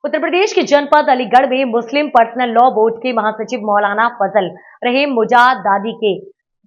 उत्तर प्रदेश के जनपद अलीगढ़ में मुस्लिम पर्सनल लॉ बोर्ड के महासचिव मौलाना फजल रहीम मुजादादी के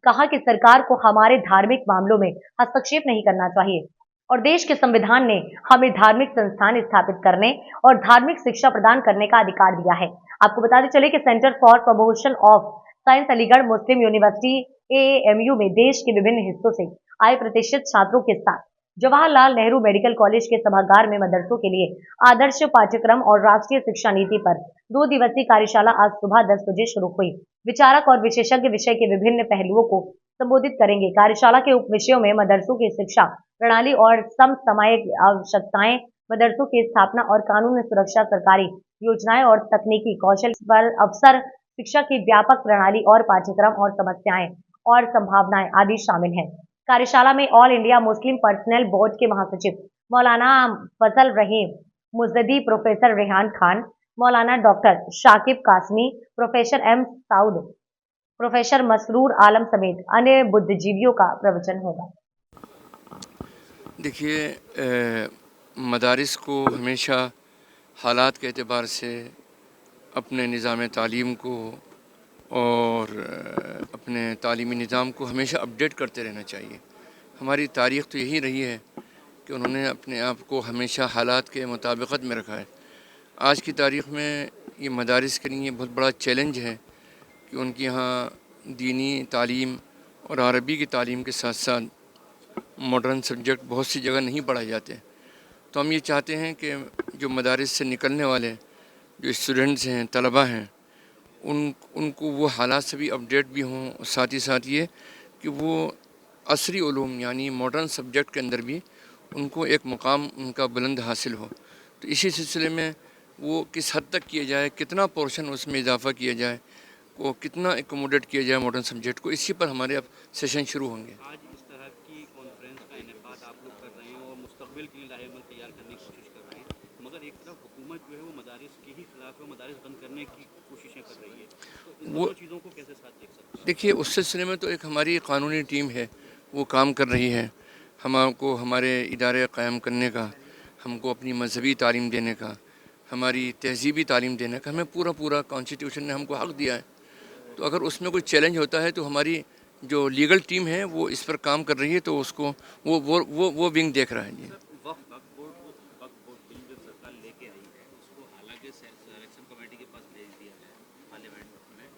कहा कि सरकार को हमारे धार्मिक मामलों में हस्तक्षेप नहीं करना चाहिए और देश के संविधान ने हमें धार्मिक संस्थान स्थापित करने और धार्मिक शिक्षा प्रदान करने का अधिकार दिया है। आपको बताते चले कि centre for promotion of science Aligarh Muslim university AMU में देश के विभिन्न हिस्सों से आए प्रतिष्ठित छात्रों के साथ जवाहरलाल नेहरू मेडिकल कॉलेज के सभागार में मदरसों के लिए आदर्श पाठ्यक्रम और राष्ट्रीय शिक्षा नीति पर 2 दिवसीय कार्यशाला आज सुबह 10 बजे शुरू हुई। विचारक और विशेषज्ञ विषय के विभिन्न पहलुओं को संबोधित करेंगे। कार्यशाला के उप विषयों में मदरसों की शिक्षा प्रणाली और समसामयिक आवश्यकताएं, मदरसों की स्थापना और कानून सुरक्षा, सरकारी योजनाएं और तकनीकी कौशल पर अवसर, शिक्षा की व्यापक प्रणाली और पाठ्यक्रम और समस्याएं और संभावनाएं आदि शामिल हैं। कार्यशाला में all India Muslim personal board के महासचिव Maulana Fazal Rahim Mujaddidi, professor Rehan Khan, Maulana doctor Shakib Qasmi, professor M Saud, professor Masroor Alam समेत अन्य बुद्धिजीवियों का प्रवचन होगा। देखिए, मदारिस को हमेशा हालात के एतबार से अपने निज़ाम तालीम को और अपने तालीमी निज़ाम को हमेशा अपडेट करते रहना चाहिए। हमारी तारीख़ तो यही रही है कि उन्होंने अपने आप को हमेशा हालात के मुताबिकत में रखा है। आज की तारीख़ में ये मदारिस के लिए बहुत बड़ा चैलेंज है कि उनके यहाँ दीनी तालीम और अरबी की तालीम के साथ साथ मॉडर्न सब्जेक्ट बहुत सी जगह नहीं पढ़ाए जाते। तो हम ये चाहते हैं कि जो मदारिस से निकलने वाले जो स्टूडेंट्स हैं, तलबा हैं, उनको वो हालात से भी अपडेट भी हों, साथ ही साथ ये कि वो असरी उलूम यानी मॉडर्न सब्जेक्ट के अंदर भी उनको एक मुकाम उनका बुलंद हासिल हो। तो इसी सिलसिले में वो किस हद तक किया जाए, कितना पोर्शन उसमें इजाफ़ा किया जाए, वो कितना एकोमोडेट किया जाए मॉडर्न सब्जेक्ट को, इसी पर हमारे अब सेशन शुरू होंगे। आज इस तरह की कॉन्फ्रेंस का इनेकाद आप लोग कर रहे हैं और मुस्तकबिल के लिए राह तैयार करने की कोशिश कर रहे हैं, मगर एक तरफ हुकूमत जो है वो मदारिस के ही खिलाफ है, मदारिस बंद करने की कोशिशें कर रही है, तो इन दोनों चीज़ों को कैसे साथ देख सकते हैं? देखिए, उस सिलसिले में तो एक हमारी कानूनी टीम है, वो काम कर रही है। हमको हमारे इदारे क़ायम करने का, हमको अपनी मजहबी तालीम देने का, हमारी तहज़ीबी तालीम देने का हमें पूरा कॉन्स्टिट्यूशन ने हमको हक़ दिया है। तो अगर उसमें कोई चैलेंज होता है तो हमारी जो लीगल टीम है वो इस पर काम कर रही है, तो उसको वो विंग देख रहा है जी। सरकार लेके आई है उसको हालांकि सिलेक्शन कमेटी के पास भेज दिया है पार्लियामेंट में,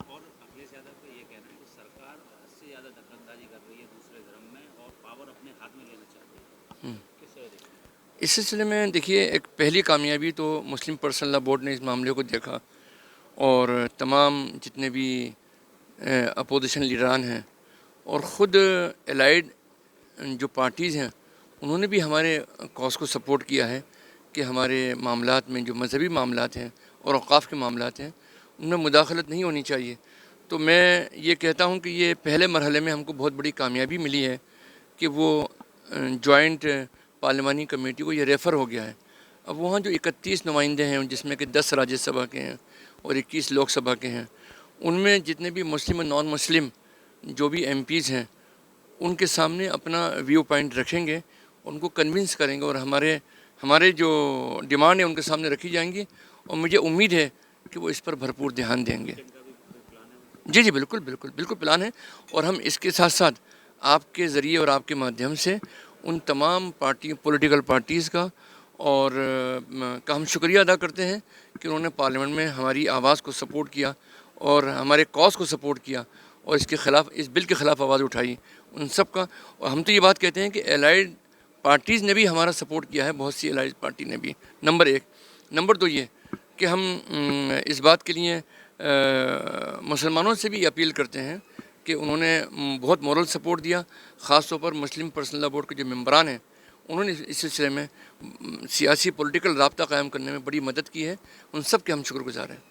और अखिलेश यादव का ये कहना है कि सरकार से ज़्यादा दखलंदाजी कर रही है दूसरे धर्म में और पावर अपने हाथ में लेना चाहती है। किस तरह देखते हैं? इस सिलसिले में देखिए, एक पहली कामयाबी तो मुस्लिम पर्सनल लॉ बोर्ड ने इस मामले को देखा और तमाम जितने भी अपोजिशन लीडरान हैं और ख़ुद एलाइड जो पार्टीज़ हैं उन्होंने भी हमारे कॉज को सपोर्ट किया है कि हमारे मामलात में जो मजहबी मामलात हैं और औक़ाफ़ के मामलात हैं उनमें मुदाखलत नहीं होनी चाहिए। तो मैं ये कहता हूँ कि ये पहले मरहले में हमको बहुत बड़ी कामयाबी मिली है कि वो जॉइंट पार्लिमानी कमेटी को ये रेफ़र हो गया है। अब वहाँ जो 31 नुमाइंदे हैं जिसमें कि 10 राज्यसभा के हैं और 21 लोकसभा के हैं, उनमें जितने भी मुस्लिम और नॉन मुस्लिम जो भी एमपीज़ हैं उनके सामने अपना व्यू पॉइंट रखेंगे, उनको कन्विंस करेंगे और हमारे जो डिमांड है उनके सामने रखी जाएंगी और मुझे उम्मीद है कि वो इस पर भरपूर ध्यान देंगे। जी बिल्कुल प्लान है और हम इसके साथ साथ आपके ज़रिए और आपके माध्यम से उन तमाम पॉलिटिकल पार्टीज़ का हम शुक्रिया अदा करते हैं कि उन्होंने पार्लियामेंट में हमारी आवाज़ को सपोर्ट किया और हमारे कॉज को सपोर्ट किया और इस बिल के ख़िलाफ़ आवाज़ उठाई उन सब का। और हम तो ये बात कहते हैं कि एलाइड पार्टीज़ ने भी हमारा सपोर्ट किया है, बहुत सी एलाइड पार्टी ने भी, नंबर 1। नंबर 2 ये कि हम इस बात के लिए मुसलमानों से भी अपील करते हैं कि उन्होंने बहुत मॉरल सपोर्ट दिया। ख़ास तौर पर मुस्लिम पर्सनल लॉ बोर्ड के जो मेंबरान हैं उन्होंने इस सिलसिले में सियासी पॉलिटिकल राब्ता कायम करने में बड़ी मदद की है। उन सब के हम शुक्रगुजार हैं।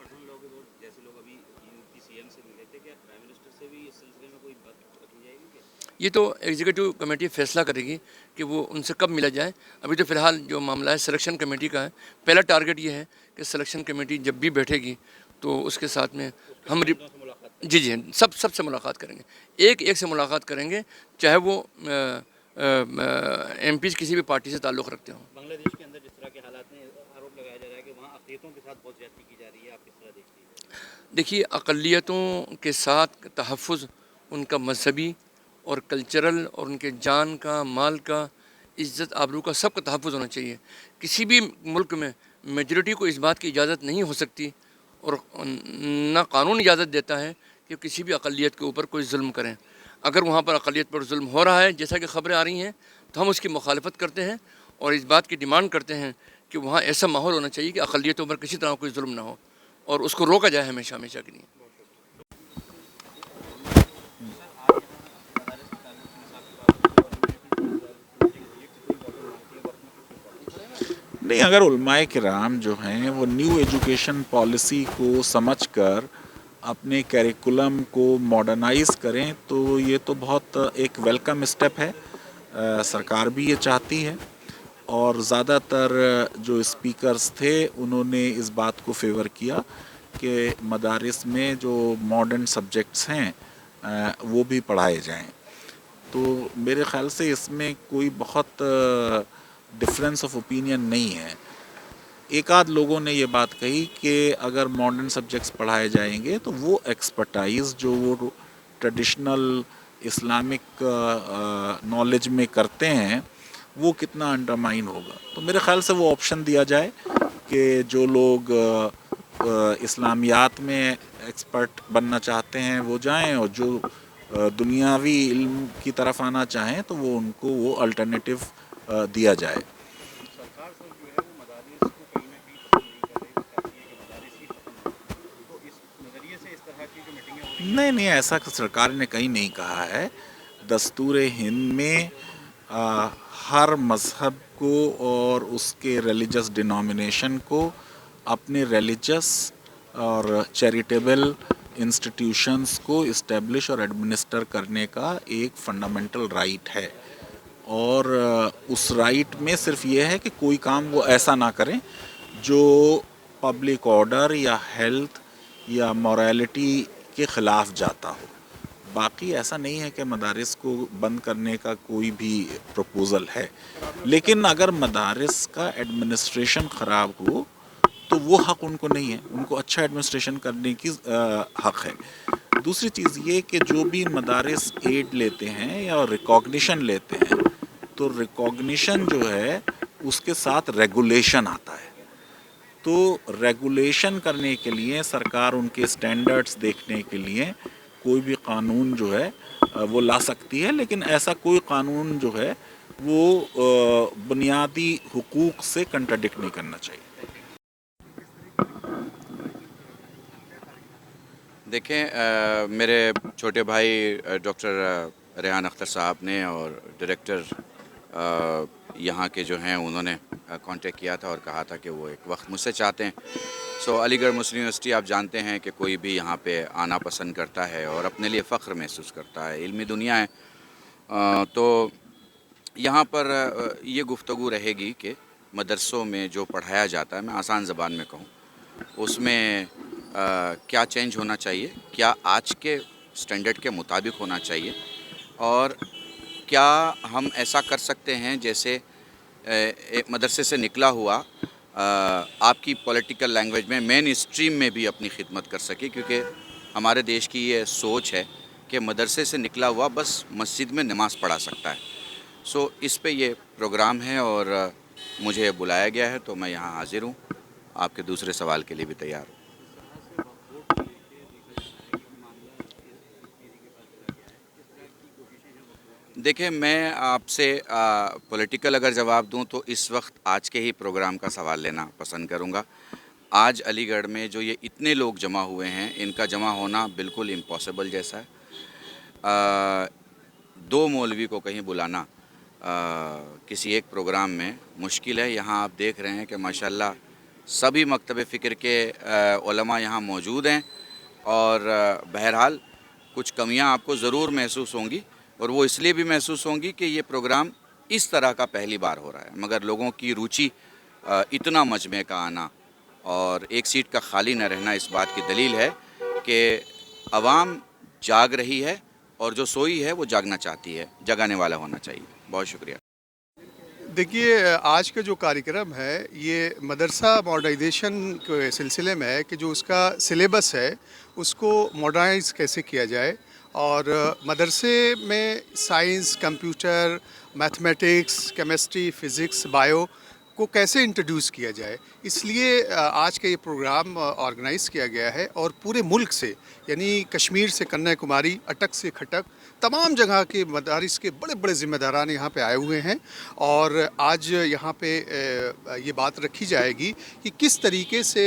ये तो एग्जीक्यूटिव कमेटी फैसला करेगी कि वो उनसे कब मिला जाए। अभी तो फ़िलहाल जो मामला है सिलेक्शन कमेटी का है। पहला टारगेट ये है कि सिलेक्शन कमेटी जब भी बैठेगी तो उसके साथ में हम जी सबसे मुलाकात करेंगे, एक से मुलाकात करेंगे, चाहे वो एमपीज़ किसी भी पार्टी से ताल्लुक़ रखते हों। बांग्लादेश के अंदर जिस तरह के हालात में आरोप लगाया जा रहा है कि वहाँ अकलियतों के साथ बहुत ज्यादती की जा रही है, आप किस तरह देखते हैं? देखिए, अक़लियतों के साथ तहफ़्फ़ुज़ उनका मज़हबी और कल्चरल और उनके जान का, माल का, इज़्ज़त आबरू का सबका तहफ़्फ़ुज़ होना चाहिए। किसी भी मुल्क में मेजॉरिटी को इस बात की इजाज़त नहीं हो सकती और ना कानून इजाज़त देता है कि किसी भी अक़लियत के ऊपर कोई ज़ुल्म करें। अगर वहाँ पर अक़लियत पर ज़ुल्म हो रहा है, जैसा कि ख़बरें आ रही हैं, तो हम उसकी मुखालफत करते हैं और इस बात की डिमांड करते हैं कि वहाँ ऐसा माहौल होना चाहिए कि अक़लियतों पर किसी तरह कोई ज़ुल्म ना हो और उसको रोका जाए हमेशा हमेशा के लिए। नहीं, अगर उलमाए किराम जो हैं वो न्यू एजुकेशन पॉलिसी को समझकर अपने करिकुलम को मॉडर्नाइज़ करें तो ये तो बहुत एक वेलकम स्टेप है। सरकार भी ये चाहती है और ज़्यादातर जो स्पीकर्स थे उन्होंने इस बात को फेवर किया कि मदारिस में जो मॉडर्न सब्जेक्ट्स हैं वो भी पढ़ाए जाएं। तो मेरे ख़्याल से इसमें कोई बहुत डिफरेंस ऑफ ओपिनियन नहीं है। एक आध लोगों ने ये बात कही कि अगर मॉडर्न सब्जेक्ट्स पढ़ाए जाएंगे तो वो एक्सपर्टाइज जो वो ट्रेडिशनल इस्लामिक नॉलेज में करते हैं वो कितना अंडरमाइन होगा। तो मेरे ख़्याल से वो ऑप्शन दिया जाए कि जो लोग इस्लामियात में एक्सपर्ट बनना चाहते हैं वो जाएं और जो दुनियावी इल्म की तरफ आना चाहें तो वो उनको वो अल्टरनेटिव दिया जाए। सरकार सब जो है वो मदारिस को कहीं ना कहीं पसंद नहीं कर रही, वो चाहती है कि मदारिस ही खत्म हो। तो इस नज़रिए से इस तरह की जो मीटिंगें हो रही हैं, नहीं, ऐसा सरकार ने कहीं नहीं कहा है। दस्तूर हिंद में हर मज़हब को और उसके रिलीजियस डिनोमिनेशन को अपने रिलीजियस और चैरिटेबल इंस्टीट्यूशंस को इस्टेब्लिश और एडमिनिस्टर करने का एक फंडामेंटल राइट है और उस राइट में सिर्फ ये है कि कोई काम वो ऐसा ना करें जो पब्लिक ऑर्डर या हेल्थ या मॉरलिटी के ख़िलाफ़ जाता हो। बाकी ऐसा नहीं है कि मदारिस को बंद करने का कोई भी प्रपोज़ल है, लेकिन अगर मदारिस का एडमिनिस्ट्रेशन ख़राब हो तो वो हक़ उनको नहीं है, उनको अच्छा एडमिनिस्ट्रेशन करने की हक़ है। दूसरी चीज़ ये कि जो भी मदारिस एड लेते हैं या रिकॉग्निशन लेते हैं तो रिकॉग्निशन जो है उसके साथ रेगुलेशन आता है। तो रेगुलेशन करने के लिए सरकार उनके स्टैंडर्ड्स देखने के लिए कोई भी कानून जो है वो ला सकती है, लेकिन ऐसा कोई कानून जो है वो बुनियादी हुकूक से कंट्राडिक्ट नहीं करना चाहिए। देखें, मेरे छोटे भाई डॉक्टर रेहान अख्तर साहब ने और डायरेक्टर यहाँ के जो हैं उन्होंने कांटेक्ट किया था और कहा था कि वो एक वक्त मुझसे चाहते हैं। सो अलीगढ़ मुस्लिम यूनिवर्सिटी आप जानते हैं कि कोई भी यहाँ पे आना पसंद करता है और अपने लिए फ़ख्र महसूस करता है। इल्मी दुनिया है, तो यहाँ पर ये गुफ्तगू रहेगी कि मदरसों में जो पढ़ाया जाता है, मैं आसान ज़बान में कहूँ, उसमें क्या चेंज होना चाहिए, क्या आज के स्टैंडर्ड के मुताबिक होना चाहिए और क्या हम ऐसा कर सकते हैं जैसे एक मदरसे से निकला हुआ आपकी पॉलिटिकल लैंग्वेज में मेन स्ट्रीम में भी अपनी खिदमत कर सके, क्योंकि हमारे देश की ये सोच है कि मदरसे से निकला हुआ बस मस्जिद में नमाज़ पढ़ा सकता है। सो इस पे ये प्रोग्राम है और मुझे बुलाया गया है तो मैं यहाँ हाज़िर हूँ। आपके दूसरे सवाल के लिए भी तैयार हूँ। देखिए, मैं आपसे पॉलिटिकल अगर जवाब दूं तो इस वक्त आज के ही प्रोग्राम का सवाल लेना पसंद करूंगा। आज अलीगढ़ में जो ये इतने लोग जमा हुए हैं, इनका जमा होना बिल्कुल इम्पॉसिबल जैसा है। दो मौलवी को कहीं बुलाना किसी एक प्रोग्राम में मुश्किल है। यहाँ आप देख रहे हैं कि माशाल्लाह सभी मकतब फ़िक्र के उलमा यहाँ मौजूद हैं और बहरहाल कुछ कमियाँ आपको ज़रूर महसूस होंगी और वो इसलिए भी महसूस होंगी कि ये प्रोग्राम इस तरह का पहली बार हो रहा है, मगर लोगों की रुचि इतना मजमे का आना और एक सीट का खाली न रहना इस बात की दलील है कि अवाम जाग रही है और जो सोई है वो जागना चाहती है, जगाने वाला होना चाहिए। बहुत शुक्रिया। देखिए आज का जो कार्यक्रम है ये मदरसा मॉडर्नाइजेशन के सिलसिले में है कि जो उसका सिलेबस है उसको मॉडर्नाइज कैसे किया जाए और मदरसे में science, computer, mathematics, chemistry, physics, bio को कैसे इंट्रोड्यूस किया जाए, इसलिए आज का ये प्रोग्राम ऑर्गेनाइज़ किया गया है। और पूरे मुल्क से, यानी कश्मीर से कन्याकुमारी, अटक से खटक, तमाम जगह के मदारिस के बड़े बड़े ज़िम्मेदारान यहाँ पे आए हुए हैं। और आज यहाँ पे ये बात रखी जाएगी कि किस तरीके से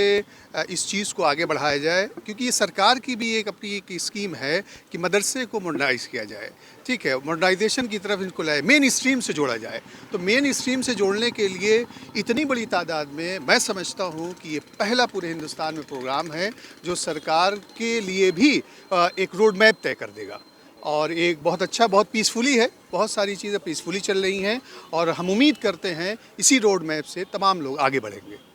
इस चीज़ को आगे बढ़ाया जाए, क्योंकि ये सरकार की भी एक अपनी एक स्कीम है कि मदरसे को मॉडर्नाइज़ किया जाए। ठीक है, मॉडर्नाइजेशन की तरफ इनको लाए, मेन स्ट्रीम से जोड़ा जाए। तो मेन स्ट्रीम से जोड़ने के लिए इतनी बड़ी तादाद में मैं समझता हूँ कि ये पहला पूरे हिंदुस्तान में प्रोग्राम है जो सरकार के लिए भी एक रोड मैप तय कर देगा। और एक बहुत अच्छा, बहुत पीसफुली है, बहुत सारी चीज़ें पीसफुली चल रही हैं और हम उम्मीद करते हैं इसी रोड मैप से तमाम लोग आगे बढ़ेंगे।